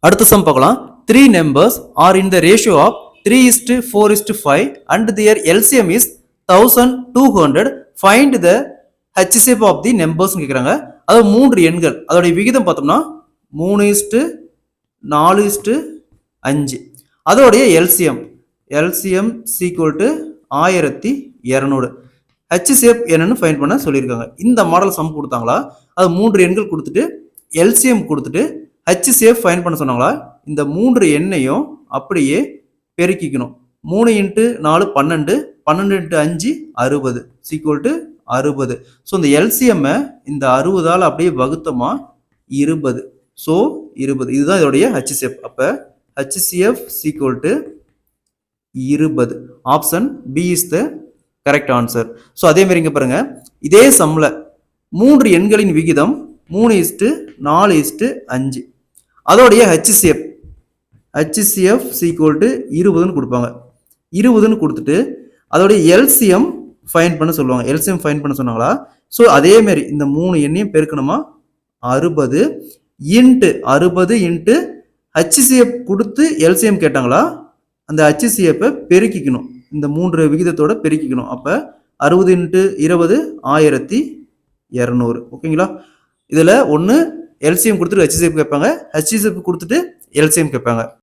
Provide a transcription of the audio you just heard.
அடுத்த சம் பார்க்கலாம். 3 numbers are in the ratio of 3:4:5 and their LCM is 1200. Find the HCF of the numbers கேக்குறாங்க. அது 3 எண்கள். அதோட விகிதம் பார்த்தோம்னா 3:4:5. அதோட LCM equal to 1200. HCF என்னன்னு ஃபைண்ட் பண்ண சொல்லியிருக்காங்க. இந்த மாடல் சம் கொடுத்தாங்களா, அது 3 எண்கள் கொடுத்துட்டு LCM கொடுத்துட்டு HCF ஃபைண்ட் பண்ண சொன்னாங்களா, இந்த 3 எண்ணையும் அப்படியே பெருக்கிக்கணும். 3 × 4 12, 12 × 5 60 equal to 60. ஸோ இந்த LCM இந்த 60ஆல் அப்படியே வகுத்தமா 20. ஸோ 20 இதுதான் இதோடைய HCF. அப்ப HCF equal to 20. Option B is the correct answer. So அதே மாதிரி இங்க பாருங்க, இதே சம்ல 3 எண்களின் விகிதம் 3:4:5. அதோடைய HCF equal to 20ன்னு கொடுப்பாங்க. 20ன்னு கொடுத்துட்டு அதோடைய LCM ஃபைண்ட் பண்ண சொல்லுவாங்க. LCM ஃபைண்ட் பண்ண சொன்னாங்களா, ஸோ அதே மாதிரி இந்த 3 எண்ணையும் பெருக்கணுமா 60 × HCF கொடுத்து LCM கேட்டாங்களா, அந்த HCF பெருக்கிக்கணும், இந்த 3 விகிதத்தோட பெருக்கிக்கணும். அப்ப 60 × 20 1200. ஓகேங்களா? இதுல ஒன்னு LCM கொடுத்துட்டு HCF கேட்பாங்க, HCF கொடுத்துட்டு LCM கேட்பாங்க.